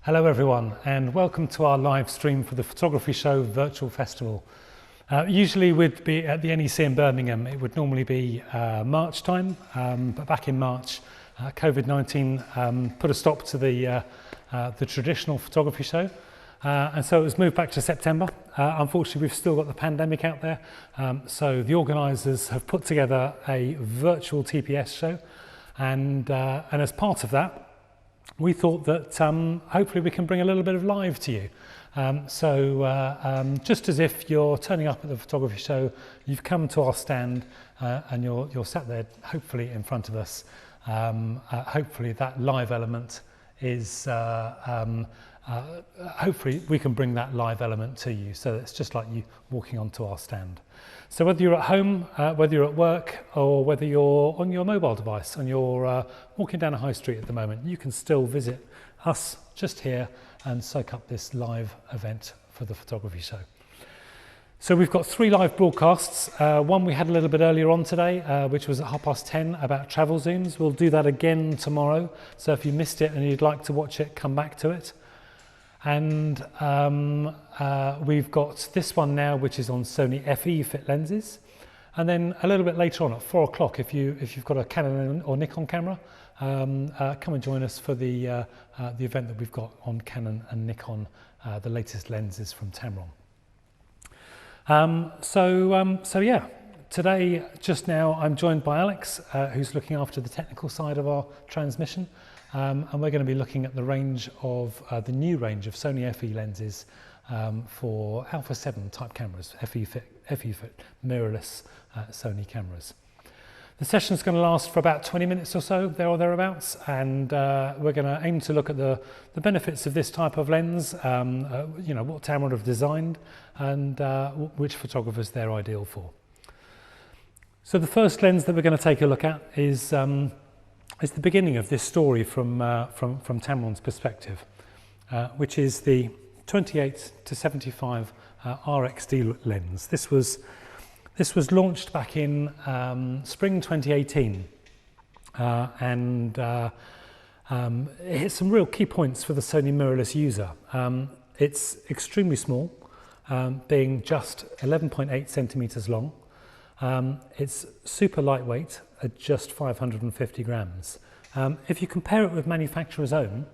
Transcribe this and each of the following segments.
Hello everyone, and welcome to our live stream for the Photography Show Virtual Festival. Usually we'd be at the NEC in Birmingham. It would normally be March time, but back in March, COVID-19 put a stop to the traditional photography show. And so it was moved back to September. Unfortunately, we've still got the pandemic out there. So the organisers have put together a virtual TPS show. And as part of that, we thought that hopefully we can bring a little bit of live to you. Just as if you're turning up at the photography show, you've come to our stand and you're sat there, hopefully in front of us. Hopefully that live element is, hopefully we can bring that live element to you. So it's just like you walking onto our stand. So whether you're at home, whether you're at work, or whether you're on your mobile device and you're walking down a high street at the moment, you can still visit us just here and soak up this live event for the photography show. So we've got 3 live broadcasts. One we had a little bit earlier on today, which was at 10:30 about travel zooms. We'll do that again tomorrow. So if you missed it and you'd like to watch it, come back to it. And we've got this one now, which is on Sony FE fit lenses. And then a little bit later on at 4 o'clock, if you've got a Canon or Nikon camera, come and join us for the event that we've got on Canon and Nikon, the latest lenses from Tamron. So yeah, today, just now, I'm joined by Alex, who's looking after the technical side of our transmission. And we're going to be looking at the range of the new range of Sony FE lenses for Alpha 7 type cameras, FE fit mirrorless Sony cameras. The session's going to last for about 20 minutes or so, there or thereabouts, and we're going to aim to look at the benefits of this type of lens, you know, what Tamron have designed, and which photographers they're ideal for. So the first lens that we're going to take a look at is the beginning of this story from Tamron's perspective, which is the 28 to 75 RXD lens. This was launched back in spring 2018, and it hit some real key points for the Sony mirrorless user. It's extremely small, being just 11.8 centimeters long. It's super lightweight at just 550 grams. If you compare it with manufacturer's own,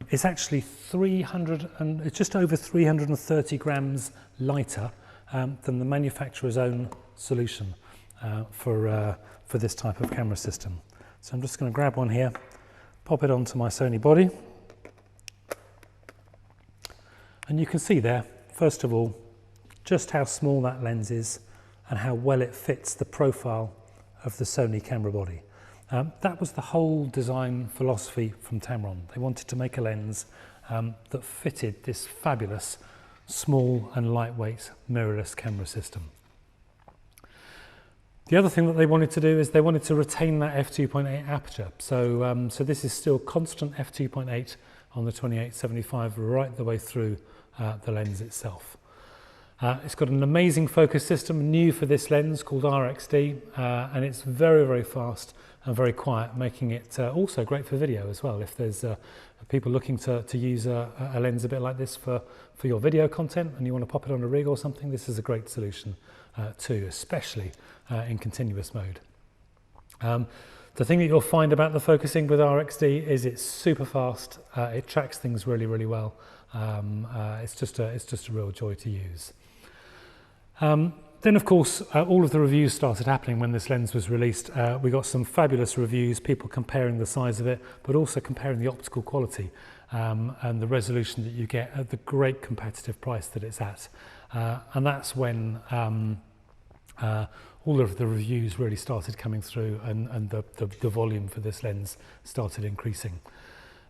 it's actually it's just over 330 grams lighter than the manufacturer's own solution for this type of camera system. So I'm just going to grab one here, pop it onto my Sony body, and you can see there, first of all, just how small that lens is and how well it fits the profile of the Sony camera body. That was the whole design philosophy from Tamron. They wanted to make a lens that fitted this fabulous small and lightweight mirrorless camera system. The other thing that they wanted to do is they wanted to retain that f2.8 aperture. So this is still constant f2.8 on the 28-75 right the way through the lens itself. It's got an amazing focus system, new for this lens, called RXD, and it's very, very fast and very quiet, making it also great for video as well. If there's people looking to use a lens a bit like this for your video content and you want to pop it on a rig or something, this is a great solution too, especially in continuous mode. The thing that you'll find about the focusing with RXD is it's super fast, it tracks things really, really well. It's just a real joy to use. Then of course all of the reviews started happening when this lens was released. We got some fabulous reviews, people comparing the size of it, but also comparing the optical quality and the resolution that you get at the great competitive price that it's at. And that's when all of the reviews really started coming through and the volume for this lens started increasing.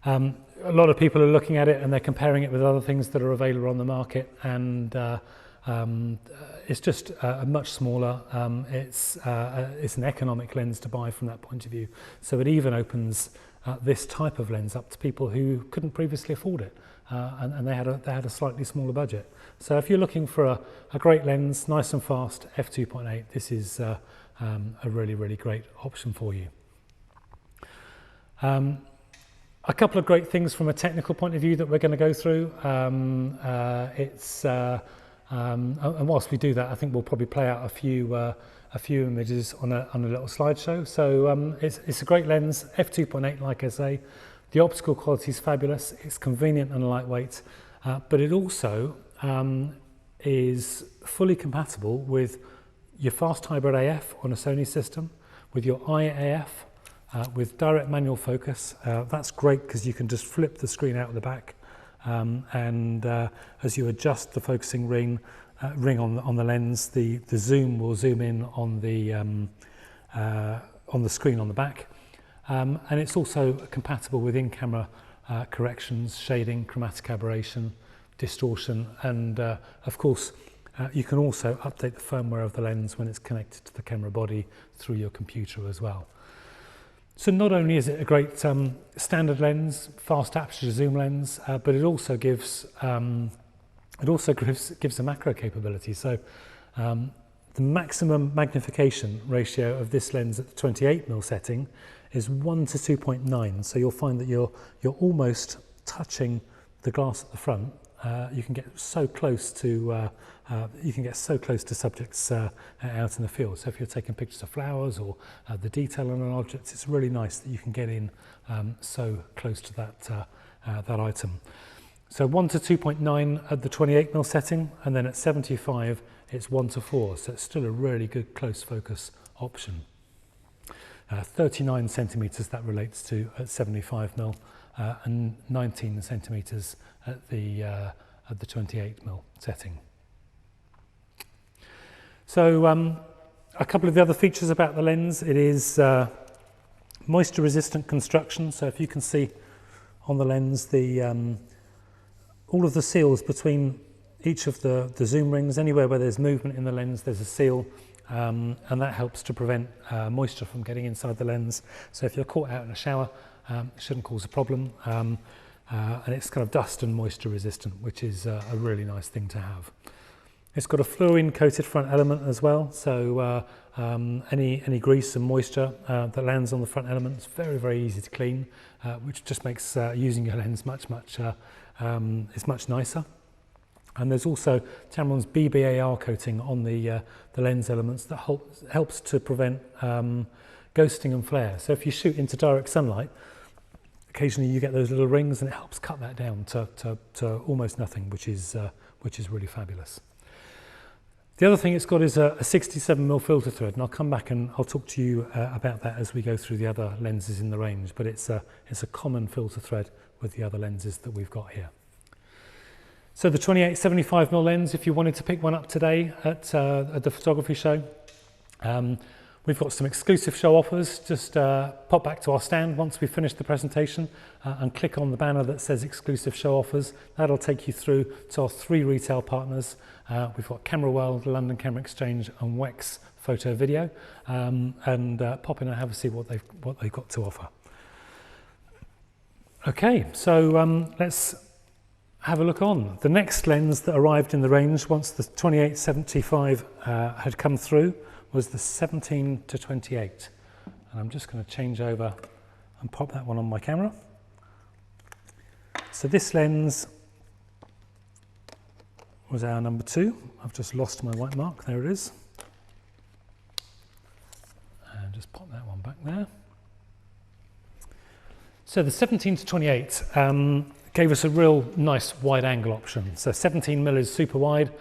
A lot of people are looking at it and they're comparing it with other things that are available on the market, and it's just much smaller. It's an economic lens to buy from that point of view. So it even opens this type of lens up to people who couldn't previously afford it, and they had a slightly smaller budget. So if you're looking for a great lens, nice and fast, f2.8, this is a really, really great option for you. A couple of great things from a technical point of view that we're going to go through. And whilst we do that, I think we'll probably play out a few images on a little slideshow. So it's a great lens, f2.8, like I say. The optical quality is fabulous. It's convenient and lightweight, but it also is fully compatible with your fast hybrid AF on a Sony system, with your IAF, with direct manual focus. That's great because you can just flip the screen out of the back, and as you adjust the focusing ring on the lens, the zoom will zoom in on the screen on the back, and it's also compatible with in-camera corrections, shading, chromatic aberration, distortion, and of course you can also update the firmware of the lens when it's connected to the camera body through your computer as well. So not only is it a great standard lens, fast aperture zoom lens, but it also gives a macro capability. So the maximum magnification ratio of this lens at the 28mm setting is 1 to 2.9. So you'll find that you're almost touching the glass at the front. You can get so close to subjects out in the field. So if you're taking pictures of flowers or the detail on an object, it's really nice that you can get in so close to that item. So 1 to 2.9 at the 28mm setting, and then at 75 it's 1 to 4. So it's still a really good close focus option. 39 centimeters that relates to at 75mm, and 19 centimeters at the 28mm setting. So a couple of the other features about the lens, it is moisture resistant construction. So if you can see on the lens, all of the seals between each of the zoom rings, anywhere where there's movement in the lens, there's a seal, and that helps to prevent moisture from getting inside the lens. So if you're caught out in a shower, it shouldn't cause a problem. And it's kind of dust and moisture resistant, which is a really nice thing to have. It's got a fluorine coated front element as well, so any grease and moisture that lands on the front element is very, very easy to clean, which just makes using your lens much nicer. And there's also Tamron's BBAR coating on the lens elements that helps to prevent ghosting and flare. So if you shoot into direct sunlight, occasionally you get those little rings, and it helps cut that down to almost nothing, which is really fabulous. The other thing it's got is a 67mm filter thread, and I'll come back and I'll talk to you about that as we go through the other lenses in the range, but it's a common filter thread with the other lenses that we've got here. So the 28-75mm lens, if you wanted to pick one up today at the photography show, we've got some exclusive show offers. Just pop back to our stand once we've finished the presentation and click on the banner that says exclusive show offers. That'll take you through to our 3 retail partners. We've got Camera World, London Camera Exchange and Wex Photo Video, and pop in and have a see what they've got to offer. Okay, so let's have a look on. The next lens that arrived in the range once the 28-75 had come through was the 17 to 28. And I'm just going to change over and pop that one on my camera. So this lens was our number 2. I've just lost my white mark, there it is. And just pop that one back there. So the 17 to 28 gave us a real nice wide angle option. So 17mm is super wide,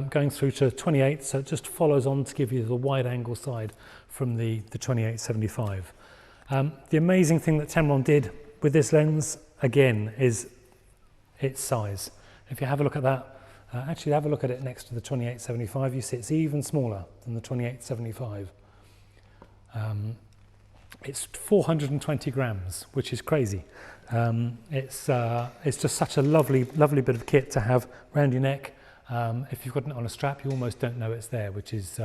going through to 28, so it just follows on to give you the wide angle side from the 28-75. The amazing thing that Tamron did with this lens, again, is its size. If you have a look at that, actually have a look at it next to the 28-75, you see it's even smaller than the 28-75. It's 420 grams, which is crazy. It's just such a lovely bit of kit to have around your neck. If you've got it on a strap, you almost don't know it's there, which is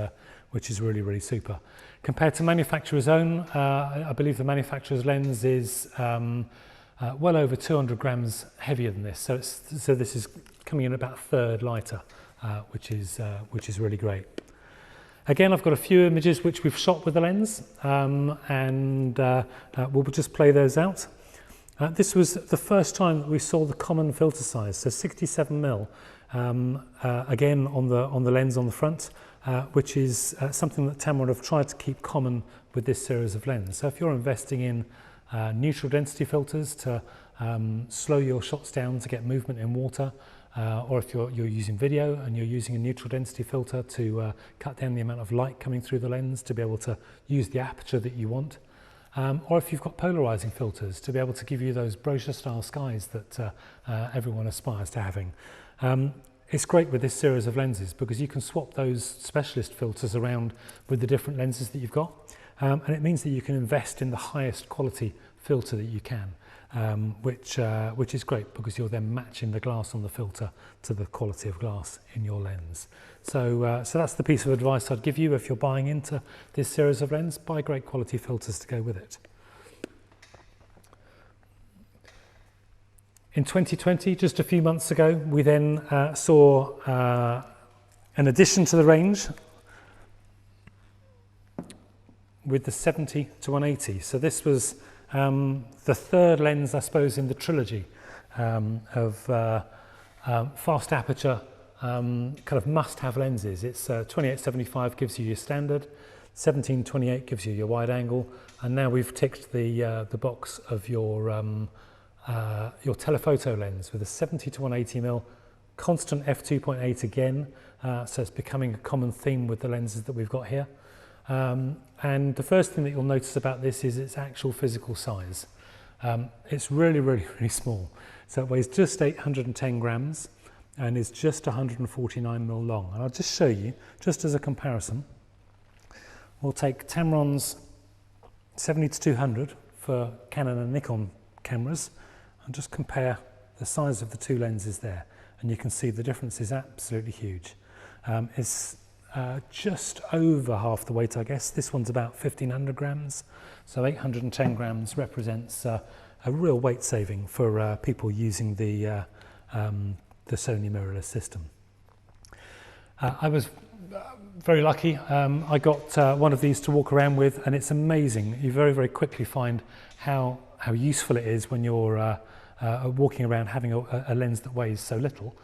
really, really super. Compared to manufacturer's own, I believe the manufacturer's lens is well over 200 grams heavier than this. So this is coming in about a third lighter, which is really great. Again, I've got a few images which we've shot with the lens, and we'll just play those out. This was the first time that we saw the common filter size, so 67mm, again on the lens on the front, which is something that Tamron have tried to keep common with this series of lenses. So if you're investing in neutral density filters to slow your shots down to get movement in water, or if you're using video and you're using a neutral density filter to cut down the amount of light coming through the lens to be able to use the aperture that you want, or if you've got polarizing filters to be able to give you those brochure style skies that everyone aspires to having. It's great with this series of lenses because you can swap those specialist filters around with the different lenses that you've got, and it means that you can invest in the highest quality filter that you can, which is great because you're then matching the glass on the filter to the quality of glass in your lens. So that's the piece of advice I'd give you if you're buying into this series of lenses. Buy great quality filters to go with it. In 2020, just a few months ago, we then saw an addition to the range with the 70 to 180. So this was the third lens, I suppose, in the trilogy of fast aperture kind of must-have lenses. It's 28-75 gives you your standard, 17-28 gives you your wide angle, and now we've ticked the box of your telephoto lens with a 70 to 180mm, constant f2.8 again, so it's becoming a common theme with the lenses that we've got here. And the first thing that you'll notice about this is its actual physical size. It's really small. So it weighs just 810 grams and is just 149mm long. And I'll just show you, just as a comparison, we'll take Tamron's 70 to 200 for Canon and Nikon cameras and just compare the size of the two lenses there. And you can see the difference is absolutely huge. It's just over half the weight, I guess. This one's about 1500 grams. So 810 grams represents a real weight saving for people using the Sony mirrorless system. I was very lucky. I got one of these to walk around with, and it's amazing. You very quickly find how useful it is when you're walking around having a lens that weighs so little.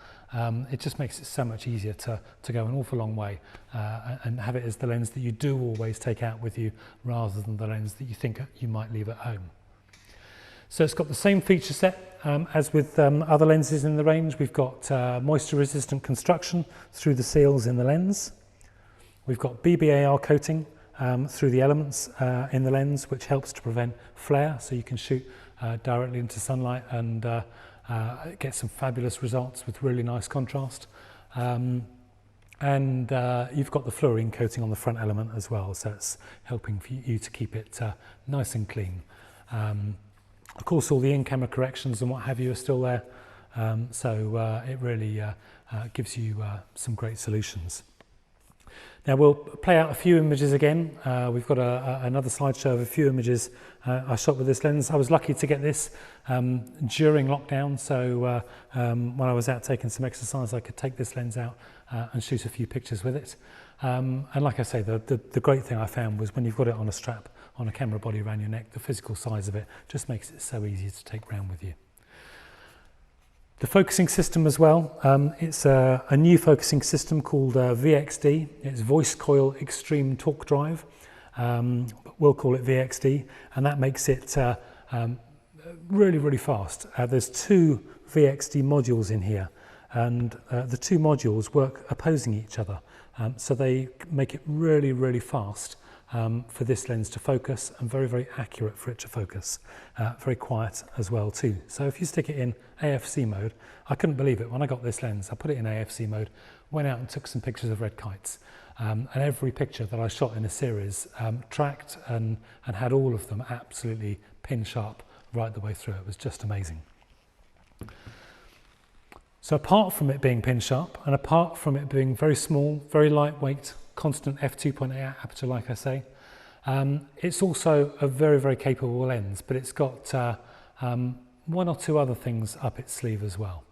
It just makes it so much easier to go an awful long way and have it as the lens that you do always take out with you rather than the lens that you think you might leave at home. So it's got the same feature set as with other lenses in the range. We've got moisture resistant construction through the seals in the lens. We've got BBAR coating through the elements in the lens, which helps to prevent flare, so you can shoot directly into sunlight and get some fabulous results with really nice contrast. And you've got the fluorine coating on the front element as well, so it's helping for you to keep it nice and clean. Of course, all the in-camera corrections and what have you are still there, so it really gives you some great solutions. Now we'll play out a few images again. We've got another slideshow of a few images I shot with this lens. I was lucky to get this during lockdown, so when I was out taking some exercise, I could take this lens out and shoot a few pictures with it. And like I say, the great thing I found was when you've got it on a strap, on a camera body around your neck, the physical size of it just makes it so easy to take around with you. The focusing system as well, it's a new focusing system called VXD. It's Voice Coil Extreme Torque Drive, but we'll call it VXD, and that makes it really fast. There's two VXD modules in here, and the two modules work opposing each other, so they make it really fast for this lens to focus, and very accurate for it to focus. Very quiet as well too. So if you stick it in AFC mode, I couldn't believe it when I got this lens. I put it in AFC mode, went out and took some pictures of red kites, and every picture that I shot in a series tracked and had all of them absolutely pin sharp right the way through. It was just amazing. So apart from it being pin sharp, and apart from it being very small, very lightweight, constant f2.8 aperture, like I say, it's also a very capable lens, but it's got one or two other things up its sleeve as well.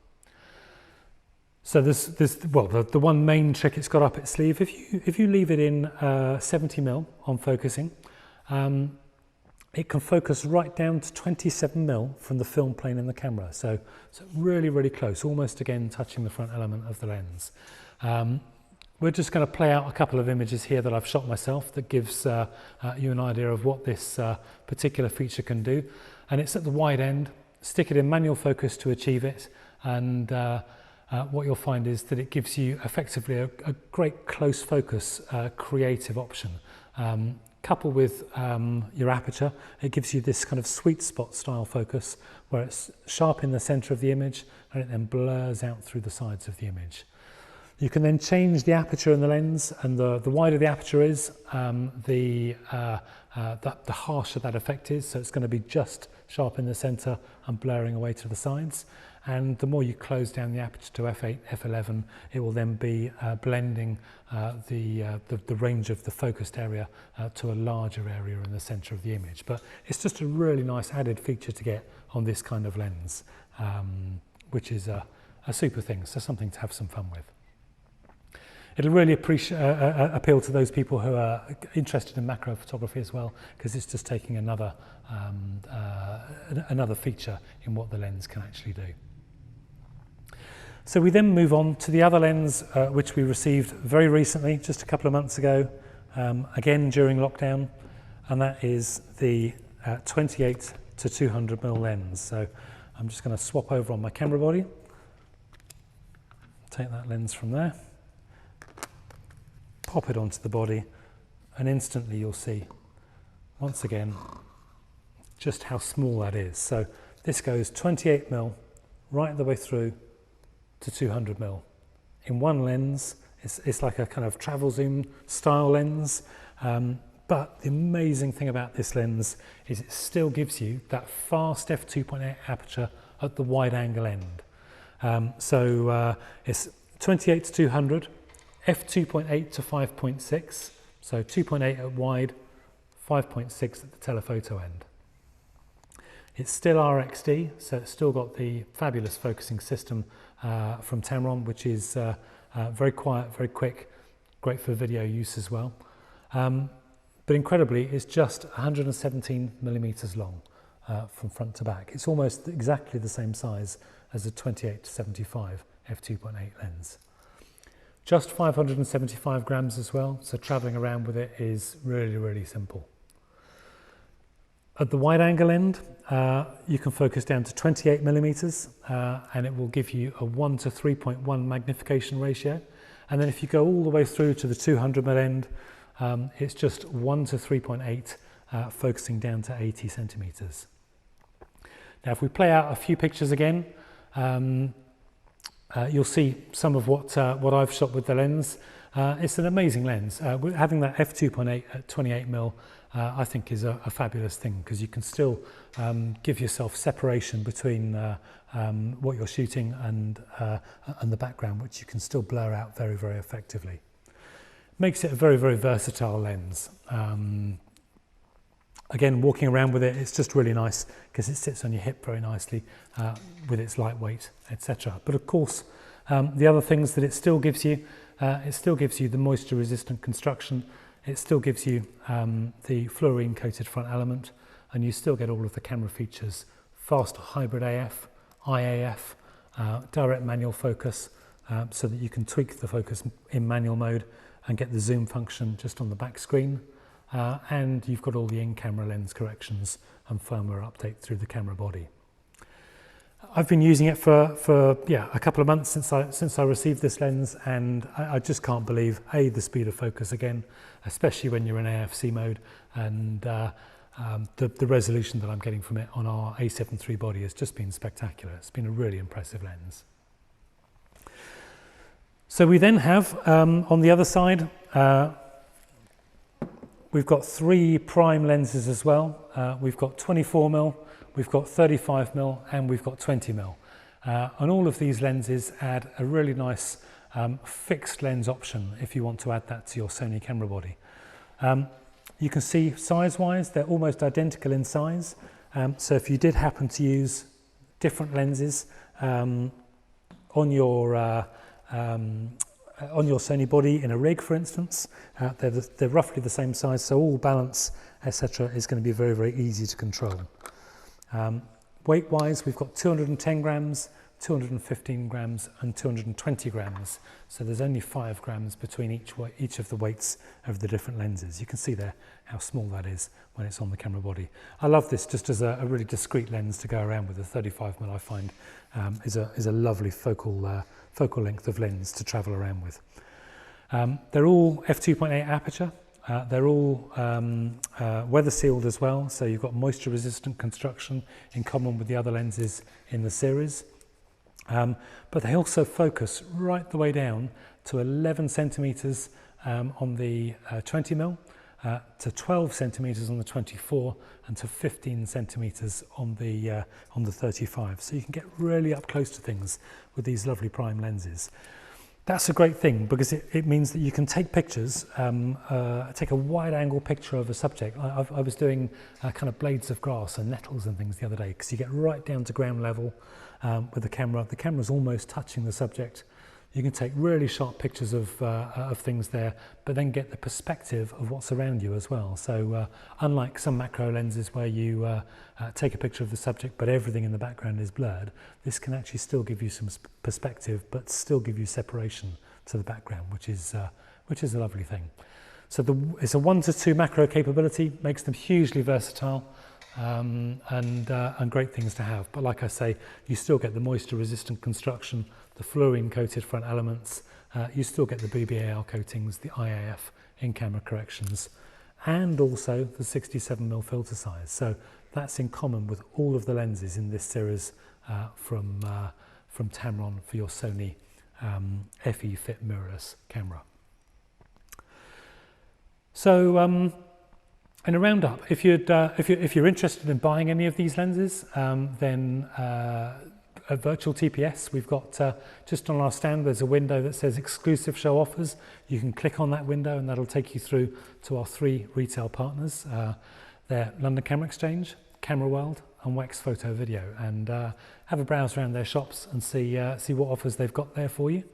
So the one main trick it's got up its sleeve, if you leave it in 70mm on focusing, it can focus right down to 27mm from the film plane in the camera. So really, really close, almost again touching the front element of the lens. We're just going to play out a couple of images here that I've shot myself that gives you an idea of what this particular feature can do. And it's at the wide end. Stick it in manual focus to achieve it, and what you'll find is that it gives you effectively a great close focus creative option. Coupled with your aperture, it gives you this kind of sweet spot style focus where it's sharp in the center of the image and it then blurs out through the sides of the image. You can then change the aperture in the lens, and the wider the aperture is, the harsher that effect is. So it's going to be just sharp in the center and blurring away to the sides. And the more you close down the aperture to f8, f11, it will then be blending the range of the focused area to a larger area in the center of the image. But it's just a really nice added feature to get on this kind of lens, which is a super thing, so something to have some fun with. It'll really appeal to those people who are interested in macro photography as well, because it's just taking another feature in what the lens can actually do. So we then move on to the other lens, which we received very recently, just a couple of months ago, again during lockdown, and that is the 28 to 200mm lens. So I'm just going to swap over on my camera body, take that lens from there, pop it onto the body, and instantly you'll see, once again, just how small that is. So this goes 28mm right the way through to 200mm. In one lens, it's like a kind of travel zoom style lens, but the amazing thing about this lens is it still gives you that fast f2.8 aperture at the wide angle end. It's 28 to 200, f2.8 to 5.6, so 2.8 at wide, 5.6 at the telephoto end. It's still RXD, so it's still got the fabulous focusing system from Tamron, which is very quiet, very quick, great for video use as well. But incredibly, it's just 117mm long from front to back. It's almost exactly the same size as a 28 to 75 f2.8 lens. Just 575 grams as well, so traveling around with it is really, really simple. At the wide angle end, you can focus down to 28mm, and it will give you a 1 to 3.1 magnification ratio. And then if you go all the way through to the 200mm end, it's just 1 to 3.8, focusing down to 80 centimeters. Now, if we play out a few pictures again, you'll see some of what I've shot with the lens. It's an amazing lens. Having that f2.8 at 28mm, I think is a fabulous thing, because you can still give yourself separation between what you're shooting and the background, which you can still blur out very, very effectively. Makes it a very, very versatile lens. Again, walking around with it, it's just really nice because it sits on your hip very nicely with its lightweight, etc. But of course, the other things that it still gives you the moisture-resistant construction. It still gives you the fluorine-coated front element, and you still get all of the camera features: fast hybrid AF, IAF, direct manual focus, so that you can tweak the focus in manual mode and get the zoom function just on the back screen. And you've got all the in-camera lens corrections and firmware update through the camera body. I've been using it for a couple of months since I received this lens, and I just can't believe the speed of focus again, especially when you're in AFC mode, and the resolution that I'm getting from it on our A7 III body has just been spectacular. It's been a really impressive lens. So we then have on the other side, we've got 3 prime lenses as well. We've got 24mm, we've got 35mm, and we've got 20mm. And all of these lenses add a really nice fixed lens option if you want to add that to your Sony camera body. You can see size-wise, they're almost identical in size. So if you did happen to use different lenses on your on your Sony body in a rig, for instance. They're roughly the same size, so all balance, etc., is going to be very, very easy to control. Weight-wise, we've got 210 grams, 215 grams and 220 grams. So there's only 5 grams between each of the weights of the different lenses. You can see there how small that is when it's on the camera body. I love this just as a really discreet lens to go around with. The 35mm I find is a lovely focal length of lens to travel around with. They're all f2.8 aperture. They're all weather sealed as well, so you've got moisture resistant construction in common with the other lenses in the series. But they also focus right the way down to 11 centimetres on the 20mm, to 12 centimetres on the 24 and to 15 centimetres on the 35. So you can get really up close to things with these lovely prime lenses. That's a great thing because it means that you can take pictures, take a wide angle picture of a subject. I was doing kind of blades of grass and nettles and things the other day because you get right down to ground level with the camera. The camera's almost touching the subject. You can take really sharp pictures of things there, but then get the perspective of what's around you as well. So unlike some macro lenses where you take a picture of the subject but everything in the background is blurred, this can actually still give you some perspective but still give you separation to the background, which is a lovely thing. So it's a 1 to 2 macro capability, makes them hugely versatile. And great things to have, but like I say, you still get the moisture resistant construction, the fluorine coated front elements, you still get the BBAL coatings, the IAF in-camera corrections, and also the 67mm filter size. So that's in common with all of the lenses in this series from Tamron for your Sony FE Fit mirrorless camera. So in a roundup, if you're interested in buying any of these lenses, then at Virtual TPS, we've got just on our stand, there's a window that says exclusive show offers. You can click on that window and that'll take you through to our 3 retail partners. They're London Camera Exchange, Camera World and Wax Photo Video, and have a browse around their shops and see what offers they've got there for you.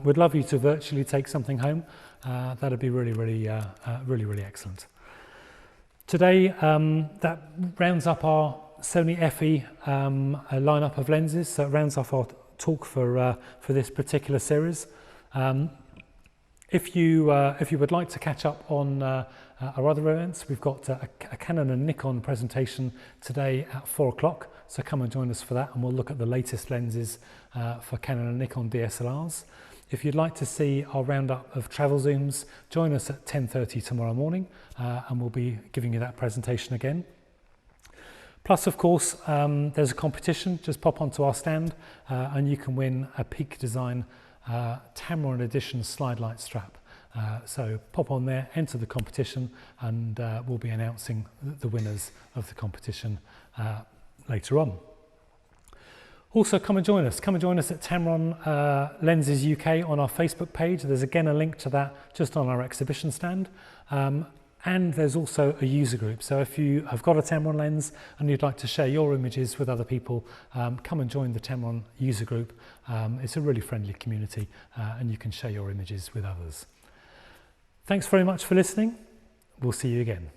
We'd love you to virtually take something home. That'd be really excellent. Today, that rounds up our Sony FE lineup of lenses, so it rounds off our talk for this particular series. If you would like to catch up on our other events, we've got a Canon and Nikon presentation today at 4 o'clock, so come and join us for that and we'll look at the latest lenses for Canon and Nikon DSLRs. If you'd like to see our roundup of travel zooms, join us at 10:30 tomorrow morning and we'll be giving you that presentation again. Plus, of course, there's a competition. Just pop onto our stand and you can win a Peak Design Tamron Edition slide light strap. So pop on there, enter the competition, and we'll be announcing the winners of the competition later on. Also, come and join us. Come and join us at Tamron Lenses UK on our Facebook page. There's again a link to that just on our exhibition stand. And there's also a user group. So if you have got a Tamron lens and you'd like to share your images with other people, come and join the Tamron user group. It's a really friendly community and you can share your images with others. Thanks very much for listening. We'll see you again.